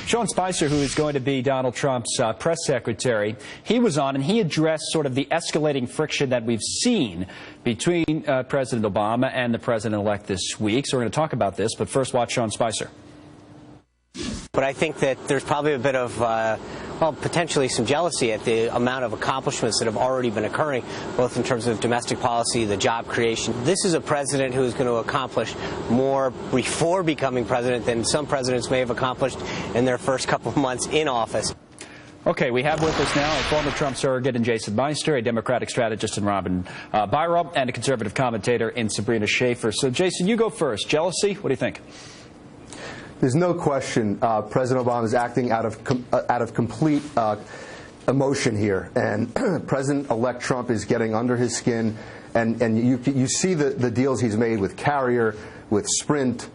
Sean Spicer, who is going to be Donald Trump's press secretary, he was on and he addressed sort of the escalating friction that we've seen between President Obama and the president-elect this week. So we're going to talk about this, but first watch Sean Spicer. But I think that there's probably a bit of, well, potentially some jealousy at the amount of accomplishments that have already been occurring, both in terms of domestic policy, the job creation. This is a president who is going to accomplish more before becoming president than some presidents may have accomplished in their first couple of months in office. Okay, we have with us now a former Trump surrogate in Jason Meister, a Democratic strategist in Robin Byra, and a conservative commentator in Sabrina Schaefer. So, Jason, you go first. Jealousy? What do you think? There's no question President Obama is acting out of complete emotion here, and President-elect Trump is getting under his skin, and you see the deals he's made with Carrier, with Sprint,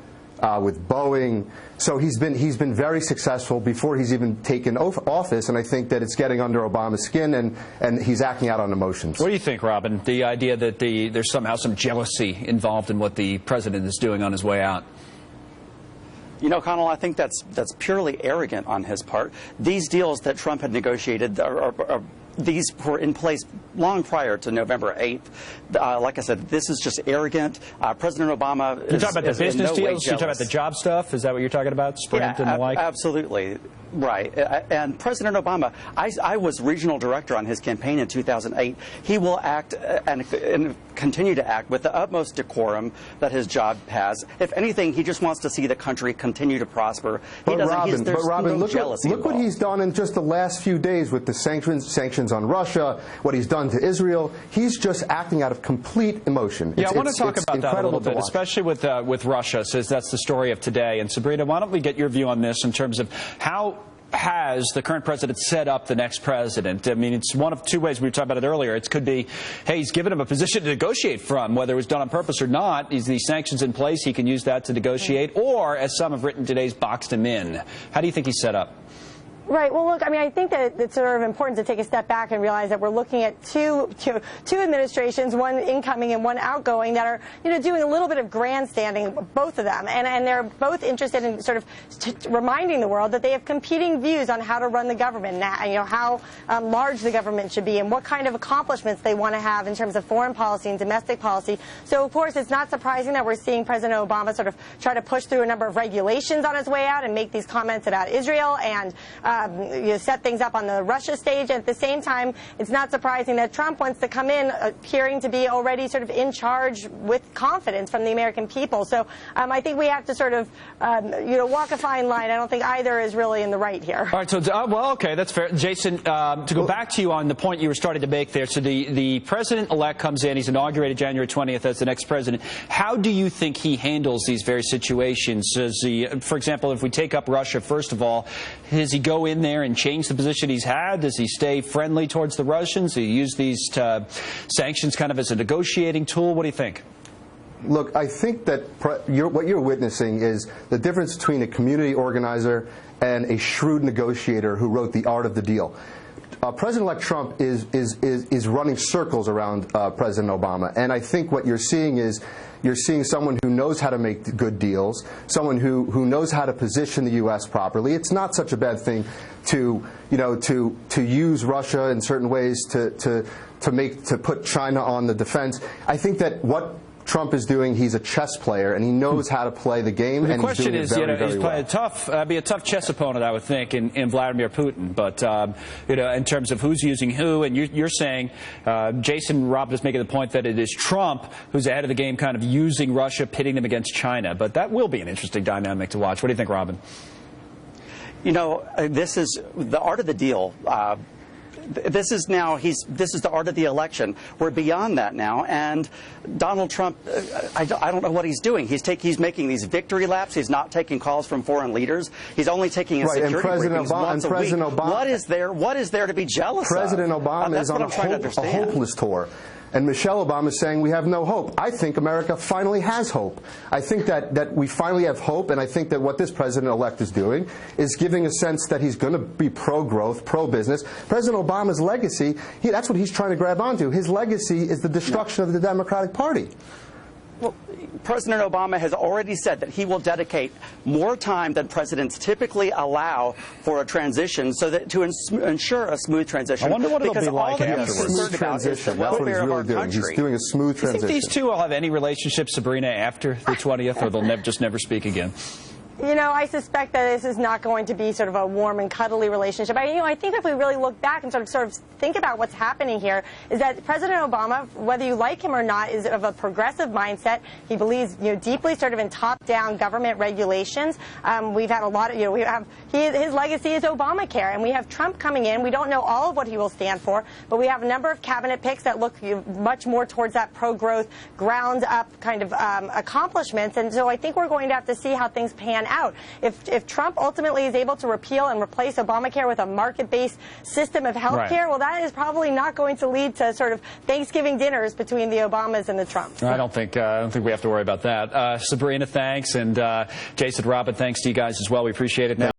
with Boeing. So he's been very successful before he's even taken office, and I think that it's getting under Obama's skin, and he's acting out on emotions. What do you think, Robin? The idea that there's somehow some jealousy involved in what the president is doing on his way out? You know, Connell, I think that's purely arrogant on his part. These deals that Trump had negotiated these were in place long prior to November 8th. Like I said, this is just arrogant. President Obama is... You're talking about the business deals? You're talking about the job stuff? Is that what you're talking about? Sprint and the like? Absolutely. Right. And President Obama, I was regional director on his campaign in 2008. He will act and continue to act with the utmost decorum that his job has. If anything, he just wants to see the country continue to prosper. But Robin, look what he's done in just the last few days with the sanctions on Russia, what he's done to Israel. He's just acting out of complete emotion. Yeah, I want to talk about that a little bit, especially with Russia, since that's the story of today. And Sabrina, why don't we get your view on this in terms of how has the current president set up the next president? I mean, it's one of two ways. We were talking about it earlier. It could be, hey, he's given him a position to negotiate from, whether it was done on purpose or not. Is these sanctions in place? He can use that to negotiate. Or, as some have written today, he's boxed him in. How do you think he's set up? Right. Well, look, I mean, I think that it's sort of important to take a step back and realize that we're looking at two administrations, one incoming and one outgoing, that are, doing a little bit of grandstanding, both of them. And they're both interested in sort of reminding the world that they have competing views on how to run the government, how large the government should be and what kind of accomplishments they want to have in terms of foreign policy and domestic policy. So, of course, it's not surprising that we're seeing President Obama sort of try to push through a number of regulations on his way out and make these comments about Israel and set things up on the Russia stage. And at the same time, it's not surprising that Trump wants to come in appearing to be already sort of in charge with confidence from the American people. So I think we have to sort of, walk a fine line. I don't think either is really in the right here. All right. So, well, okay, that's fair. Jason, to go back to you on the point you were starting to make there. So the president-elect comes in. He's inaugurated January 20th as the next president. How do you think he handles these various situations? Does he, for example, if we take up Russia, first of all, does he go in there and change the position he's had? Does he stay friendly towards the Russians? Do you use these sanctions kind of as a negotiating tool? What do you think? Look, I think that what you're witnessing is the difference between a community organizer and a shrewd negotiator who wrote The Art of the Deal. President-elect Trump is running circles around President Obama, and I think what you're seeing is you're seeing someone who knows how to make good deals, someone who knows how to position the U.S. properly. It's not such a bad thing to use Russia in certain ways to put China on the defense. I think that what Trump is doing, he's a chess player, and he knows how to play the game. The and question he's doing is, it very, he's very playing be a tough chess opponent, I would think, in Vladimir Putin. But in terms of who's using who, and you're saying, Jason Robb is making the point that it is Trump who's ahead of the game, kind of using Russia, pitting them against China. But that will be an interesting dynamic to watch. What do you think, Robin? This is the art of the deal. This is the art of the election. We're beyond that now, and Donald Trump, I don't know what he's doing. He's making these victory laps. He's not taking calls from foreign leaders. He's only taking his security briefings once a week. What is there to be jealous of? President Obama is on a hopeless tour. And Michelle Obama is saying we have no hope. I think America finally has hope. I think that we finally have hope, and I think that what this president-elect is doing is giving a sense that he's going to be pro-growth, pro-business. President Obama's legacy, that's what he's trying to grab onto. His legacy is the destruction of the Democratic Party. President Obama has already said that he will dedicate more time than presidents typically allow for a transition, so that to ensure a smooth transition. I wonder what it'll because be like all that he's afterwards. concerned about is the Transition. That's what he's welfare of our really doing. He's country. doing a smooth Do you transition. think these two will have any relationship, Sabrina, after the 20th, or they'll just never speak again? You know, I suspect that this is not going to be sort of a warm and cuddly relationship. I think if we really look back and sort of think about what's happening here, is that President Obama, whether you like him or not, is of a progressive mindset. He believes, deeply sort of in top-down government regulations. We've had a lot of, his legacy is Obamacare, and we have Trump coming in. We don't know all of what he will stand for, but we have a number of cabinet picks that look much more towards that pro-growth, ground-up kind of accomplishments. And so I think we're going to have to see how things pan out. If Trump ultimately is able to repeal and replace Obamacare with a market-based system of health care, well, that is probably not going to lead to sort of Thanksgiving dinners between the Obamas and the Trumps. I don't think we have to worry about that. Sabrina, thanks, and Jason, Robin, thanks to you guys as well. We appreciate it. Now.